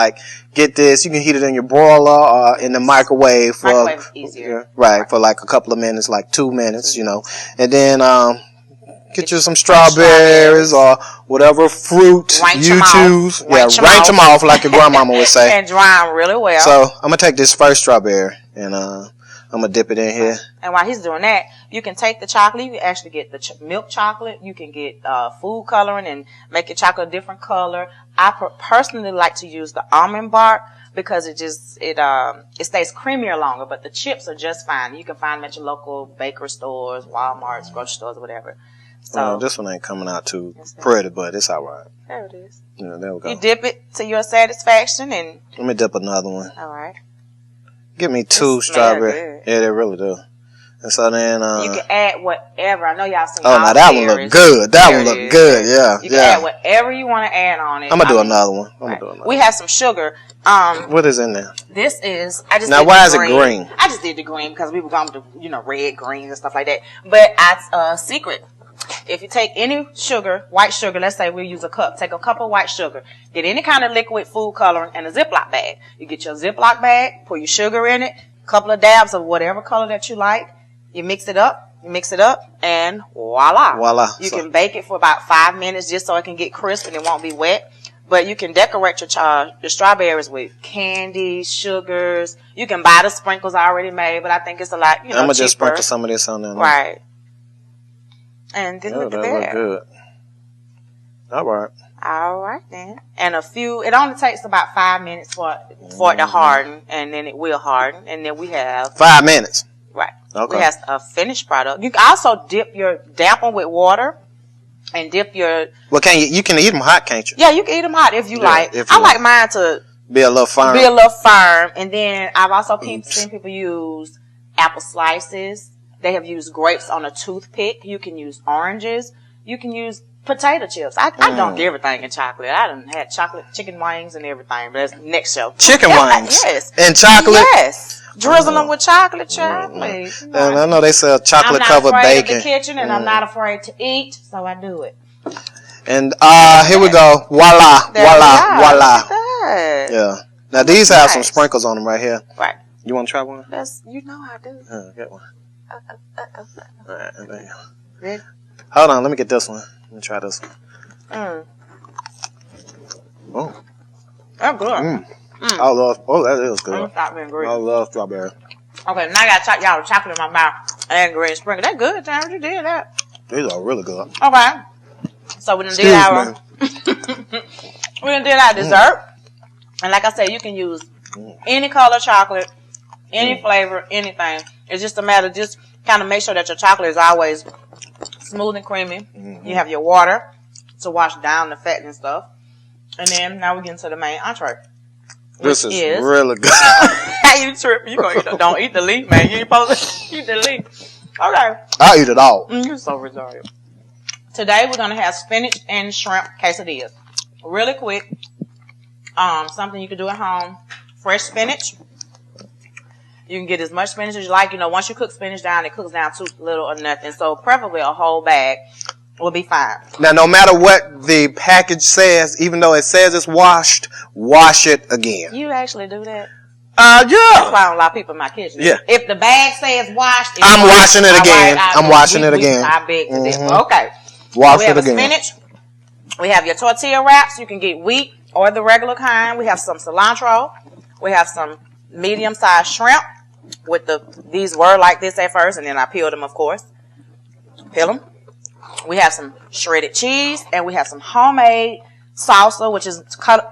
get this. You can heat it in your broiler or in the microwave for easier. Right, for a couple of minutes, 2 minutes, and then get you some strawberries or whatever fruit you choose. Ranch them off like your grandmama would say. And dry them really well. So I'm going to take this first strawberry and I'm going to dip it in here. And while he's doing that, you can take the chocolate. You can actually get the milk chocolate. You can get food coloring and make your chocolate a different color. I personally like to use the almond bark because it stays creamier longer, but the chips are just fine. You can find them at your local bakery stores, Walmarts, grocery stores, or whatever. So this one ain't coming out too pretty, but it's all right. There it is. Yeah, there we go. You dip it to your satisfaction, and let me dip another one. All right. Give me 2 strawberries. Yeah, they really do. And so then you can add whatever. I know y'all seen. Oh, now that one look good. That one look good. Yeah, you can add whatever you want to add on it. I'm gonna do another one. We have some sugar. What is in there? This is. I just now. Why is it green? I just did the green because we were going to red, green, and stuff like that. But secret. If you take any sugar, white sugar, let's say we use a cup. Take a cup of white sugar. Get any kind of liquid food coloring and a Ziploc bag. You get your Ziploc bag, pour your sugar in it, a couple of dabs of whatever color that you like. You mix it up, and voila. You can bake it for about 5 minutes just so it can get crisp and it won't be wet. But you can decorate your strawberries with candy, sugars. You can buy the sprinkles already made, but I think it's a lot, I'm going to just sprinkle some of this on there. Right. And then look at that. Look good. All right then. And it only takes about 5 minutes for it to harden, and then it will harden. And then we have 5 minutes. Right. Okay. We have a finished product. You can also damp them with water and dip your. Well, you can eat them hot, can't you? Yeah, you can eat them hot if you like. I like mine to be a little firm. And then I've also seen people use apple slices. They have used grapes on a toothpick. You can use oranges. You can use potato chips. I dunked everything in chocolate. I done had chocolate chicken wings and everything. But that's next show. Chicken wings? Yes. And chocolate? Yes. Drizzle them with chocolate, child. Please. And I know they sell chocolate covered bacon. I'm not afraid of the kitchen and I'm not afraid to eat, so I do it. And here we go. Voila, There voila, we are. voila. Look at that. Yeah. Now these have some sprinkles on them right here. Right. You want to try one? You know I do. Get one. All right. There you go. Ready? Hold on. Let me get this one. Let me try this one. Oh. That's good. I love. Oh, that is good. I love strawberry. Okay, now I got y'all chocolate in my mouth and green sprinkle. That's good, Tam. You did that. These are really good. Okay. So we done did our we done did our dessert. And like I said, you can use any color chocolate, any flavor, anything. It's just a matter of just kind of make sure that your chocolate is always smooth and creamy. You have your water to wash down the fat and stuff. And then now we get into the main entree. This is really good. How you tripping? You gonna eat don't eat the leaf, man. You ain't supposed to eat the leaf. Okay. I'll eat it all. You're so retarded. Today we're gonna have spinach and shrimp quesadillas. Really quick. Something you can do at home. Fresh spinach. You can get as much spinach as you like. You know, once you cook spinach down, it cooks down too little or nothing. So preferably a whole bag will be fine. Now, no matter what the package says, even though it says it's washed, wash it again. You actually do that? Yeah. That's why I don't allow people in my kitchen. Yeah. If the bag says washed, I'm washing it again. I'm washing it again. I beg to differ. Okay. Wash we have it again. Spinach. We have your tortilla wraps. You can get wheat or the regular kind. We have some cilantro. We have some medium-sized shrimp with these were like this at first, and then I peeled them, of course. Peel them. We have some shredded cheese, and we have some homemade salsa, which is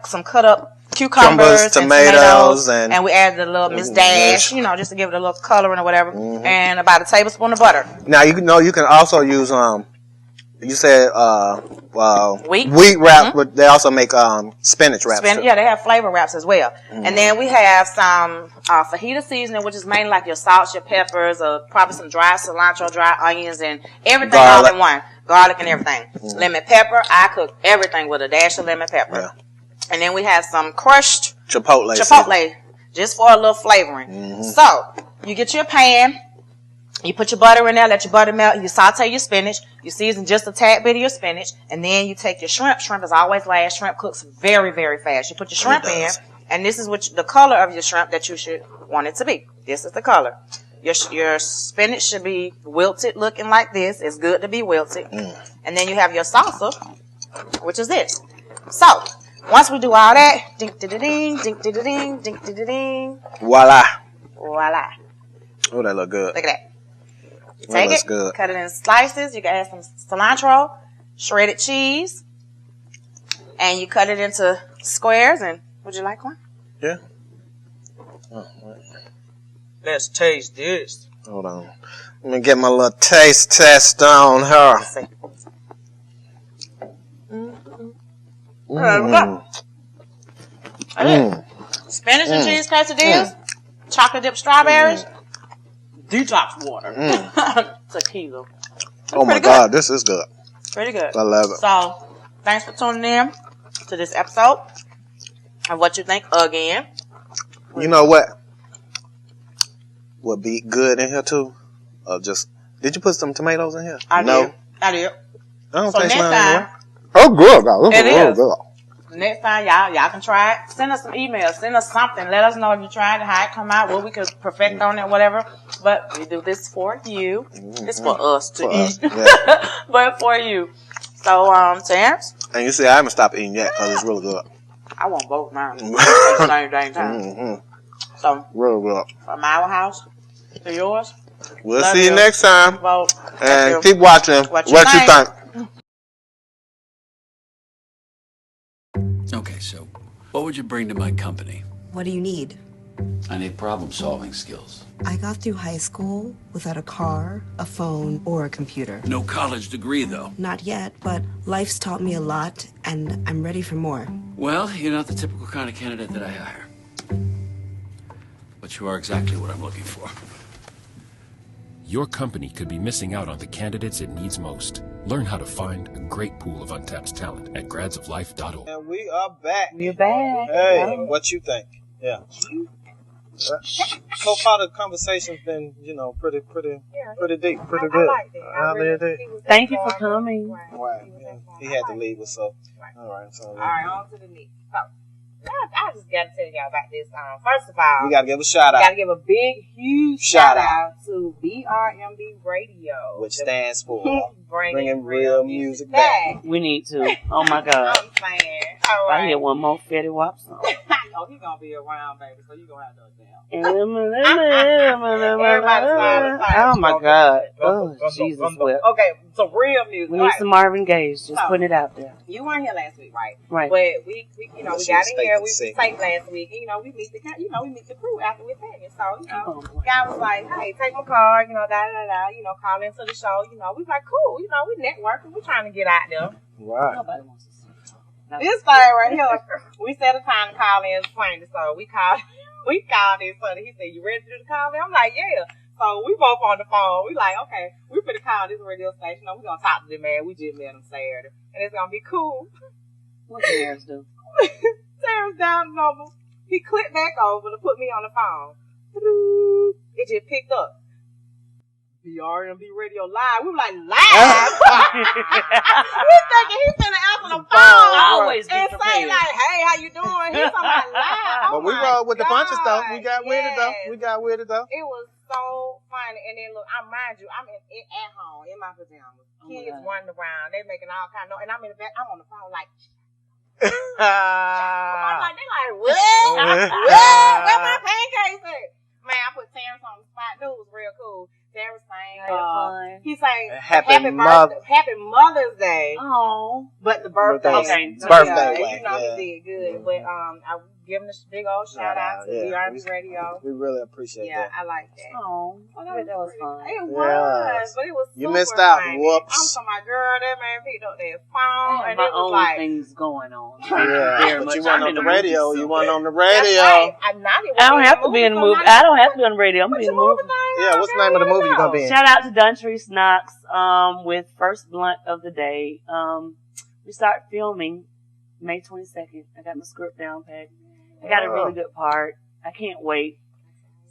some cut up cucumbers, tomatoes, and we added a little Miss Dash, you know, just to give it a little coloring or whatever, and about a tablespoon of butter. Now you know you can also use you said wheat wrap, but they also make spinach wraps. Yeah, they have flavor wraps as well. And then we have some fajita seasoning, which is mainly like your salts, your peppers, probably some dry cilantro, dry onions, and everything all in one. Garlic and everything. Lemon pepper. I cook everything with a dash of lemon pepper. Yeah. And then we have some crushed chipotle, just for a little flavoring. So you get your pan. You put your butter in there, let your butter melt, you saute your spinach, you season just a tad bit of your spinach, and then you take your shrimp. Shrimp is always last. Shrimp cooks very, very fast. You put your shrimp in, and this is the color of your shrimp that you should want it to be. This is the color. Your spinach should be wilted looking like this. It's good to be wilted. And then you have your salsa, which is this. So, once we do all that, ding-da-da-ding, ding-da-da-ding, ding-da-da-ding. Voila. Voila. Oh, that look good. Look at that. Take it, good. Cut it in slices. You can add some cilantro, shredded cheese, and you cut it into squares. And would you like one? Yeah. Let's taste this. Hold on. Let me get my little taste test on her. Let's see. Spinach and cheese quesadillas, chocolate dipped strawberries. Detox water. Tequila. Oh my God, this is good. Pretty good. I love it. So, thanks for tuning in to this episode of What You Think Again. You know what would be good in here too? Did you put some tomatoes in here? I did. I don't so taste next none. time, oh, good. This it is really is. good. Next time, y'all can try it. Send us some emails. Send us something. Let us know if you tried it, how it come out, what we could perfect on it, whatever. But we do this for you. It's for us to eat. Yeah. But for you. So, Terrence? And you see, I haven't stopped eating yet because it's really good. I want both mine at the same dang time. So, really good. From our house to yours. We'll see you next time. Vote. And keep watching What You Think. Okay, so what would you bring to my company? What do you need? I need problem-solving skills. I got through high school without a car, a phone, or a computer. No college degree, though. Not yet, but life's taught me a lot, and I'm ready for more. Well, you're not the typical kind of candidate that I hire. But you are exactly what I'm looking for. Your company could be missing out on the candidates it needs most. Learn how to find a great pool of untapped talent at gradsoflife.org. And we are back. We're back. Hey, what you think? Yeah. So far the conversation's been, pretty deep, pretty good. I like it. Thank you for coming. Right. Yeah. He had to leave us, so. All right, so. All right, on to the next. So, I just got to tell y'all about this. First of all, we got to give a shout out. We got to give a big, huge shout out to BRMB Radio, which stands for Bringing Real Music Back. We need to. Oh my God. I'm saying. All right. I hear one more Fetty Wap song. Oh, he's going to be around, baby, so you're going to have to Oh my God. Oh, Jesus whip. Okay, so real music. We need some Marvin Gaye. Just putting it out there. You weren't here last week, right? Right. But we we got in here. We taped last week. We meet the crew after we finished. So guy was like, "Hey, take my car. Call into the show. We was like, cool. We networking. We trying to get out there. Right. Nobody wants to see. This thing right here, we set a time to call in. Explain it. So we called in Sunday. He said, "You ready to do the call in?" I'm like, "Yeah." So we both on the phone. We like, okay, we finna call this radio station. We gonna talk to them, man. We just met them Saturday, and it's gonna be cool. What did Terrence do? Terrence down the number. He clicked back over to put me on the phone. It just picked up. BRMB Radio Live. We were like, live? We thinking he's finna answer the phone. Always and say like, "Hey, how you doing?" He's talking about live. But we rolled with the punches though. We got with it though. It was so funny. And then look, mind you, I'm at home in my pajamas. Kids running around. They making all kind of noise. And I'm in the back. I'm on the phone like, they like, what? Where my pancakes at? Man, I put Terrence on the spot. Dude was real cool. Terrence sang. He sang Happy Mother's Day. Oh, but the birthday. Okay, birthday. He did good. But I give him a big old shout out to BRB Radio. We really appreciate that. Yeah, I like that. Oh, that was fun. It was, but it was. You missed out. Funny. Whoops. I'm talking my girl. That man picked up their phone, and my it was own like things going on. Yeah, but you weren't on the radio. You weren't on the radio. Right. I don't have to be in the movie. I don't have to be on the radio. I'm being in the movie. Yeah, what's the name of the movie you're gonna be in? Shout out to Duntree Knox with First Blunt of the Day. We start filming May 22nd. I got my script down packed. I got a really good part. I can't wait.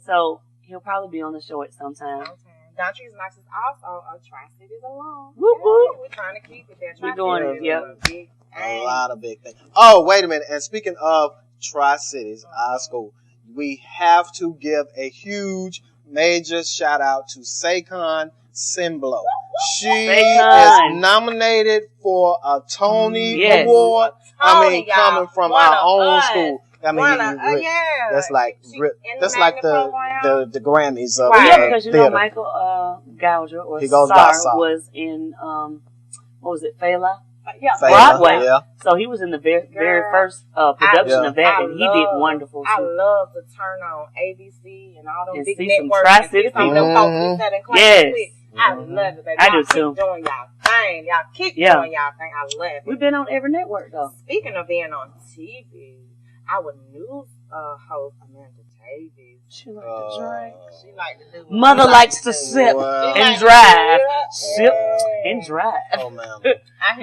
So he'll probably be on the show at some time. Duntree Knox is also a Tri-Cities alum. Whoop whoop. We're trying to keep it there. We're doing a lot of big things. Oh, wait a minute. And speaking of Tri-Cities, our school, we have to give a huge, major shout out to Saquon Simblo. She is nominated for a Tony Award. Coming from our own school. That's like the Grammys of because you know theater. Michael Gouger or he goes Star was in what was it, Fela? Broadway. Yeah. So he was in the very first production of that, and he did wonderful. I love to turn on ABC and all those big see networks. Tri-City people. Yes. I love it, baby. I do too. Keep doing y'all thing. Y'all keep doing y'all thing. I love it. We've been on every network though. Speaking of being on TV, our news host Amanda Davies. She like to drink. She like to do. Mother likes to sip and drive. Sip and drive. Oh man. But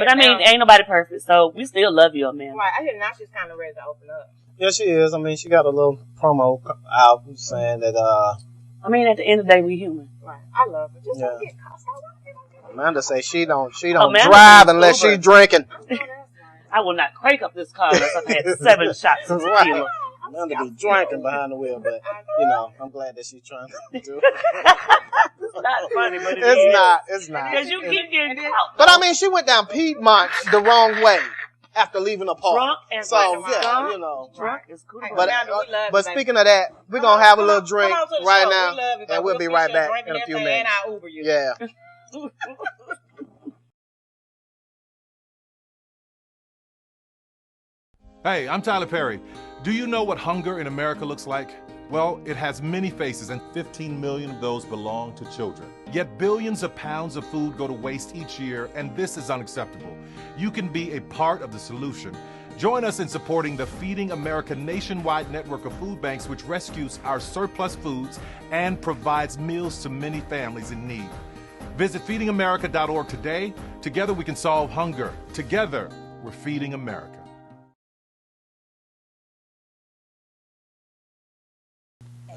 I mean, ain't nobody perfect, so we still love you, Amanda. Right. I hear now she's kind of ready to open up. Yeah, she is. I mean, she got a little promo out saying that. I mean, at the end of the day, we human. Right. I love it. Just don't get caught. Amanda say she don't drive unless she drinking. I will not crank up this car unless I've had 7 shots of tequila. Amanda be drinking behind the wheel, but I'm glad that she's trying to do it. It's not funny, but it's not. Because you keep getting caught. But I mean, she went down Piedmont the wrong way after leaving the park. Drunk and drunk is cool. But speaking of that, we're gonna have a little drink right now, and we'll be right back in a few minutes. Yeah. Hey, I'm Tyler Perry. Do you know what hunger in America looks like? Well, it has many faces, and 15 million of those belong to children. Yet billions of pounds of food go to waste each year, and this is unacceptable. You can be a part of the solution. Join us in supporting the Feeding America nationwide network of food banks, which rescues our surplus foods and provides meals to many families in need. Visit feedingamerica.org today. Together we can solve hunger. Together, we're feeding America.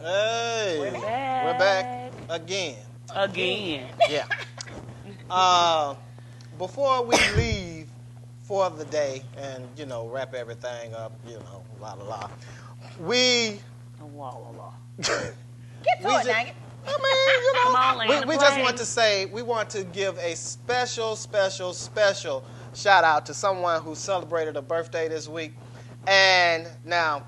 Hey, we're back again. Again. Yeah. Before we leave for the day and, wrap everything up, la la la. We Get to it, dang it. Come on, land we the just plane. want to say, we want to give a special shout out to someone who celebrated a birthday this week. And now,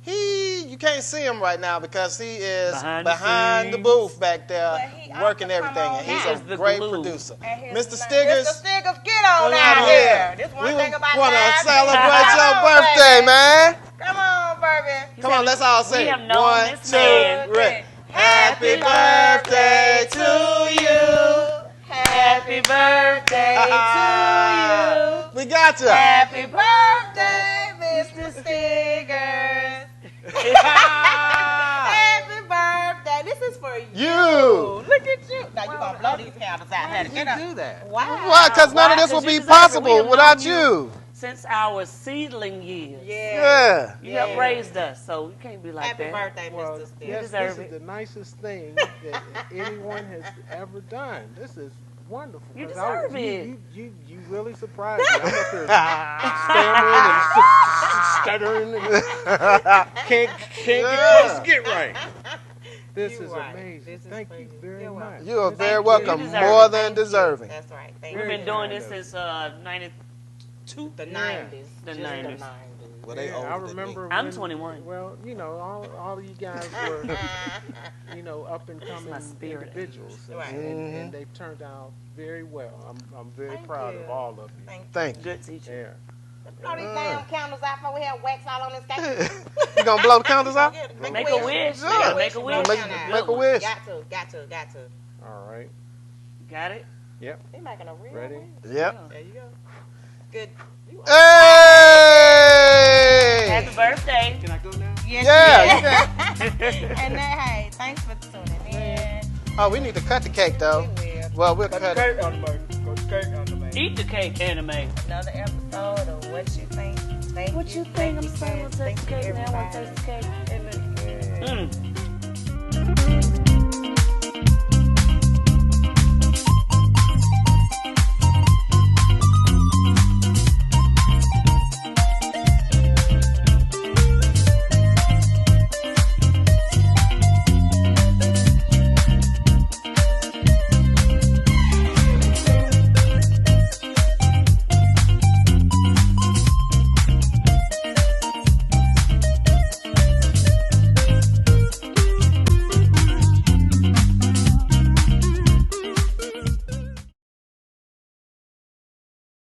you can't see him right now because he is behind the booth back there working everything. And he's a great producer. Mr. Stiggers. Mr. Stiggers, get on out here. This one thing about want to live celebrate your music. birthday, man. Come on, baby. Come on, let's all sing. We have known this man. 1, 2, 3. Happy birthday to you. Happy birthday to you. We got you. Happy birthday, Mr. Stiggers. Happy birthday. This is for you. Look at you. Now you gonna blow these candles out. Why did you do that? Why? Why? Because none of this would be possible without you. Since our seedling years. Yeah. You helped raised us, so you can't be like Happy that. birthday, Mr. Stiggers. You Yes, deserve this it. is the nicest thing that anyone has ever done. This is wonderful. You 'Cause deserve it. You really surprised me. I'm up there stammering and stuttering and can't get close to get right. This is amazing. Thank you very much. You are very welcome. More than deserving. That's right. We've been doing this since 92. The 90s. The Just 90s. Well, they older I than remember I'm when- 21. Well, all of you guys were, up and coming my spirit individuals, Right. and they turned out very well. I'm very proud of all of you. Thank you. Good teacher. Yeah. Blow these damn candles out before we have wax all on this cake. You gonna blow the candles out? Make a wish. Yeah. Make a wish. Make a wish. Got to. All right. Got it? Yep. They making a real Ready? wish. Yep. There you go. Good. Hey! Happy birthday. Can I go now? Yes, Yeah, you can. And hey, thanks for tuning in. Oh, we need to cut the cake though. Well, we'll cut it. Eat the cake, anime. Another episode of What You Think. Thank What you think? I'm saying, I want to taste the cake now. I want to taste the cake. It looks good.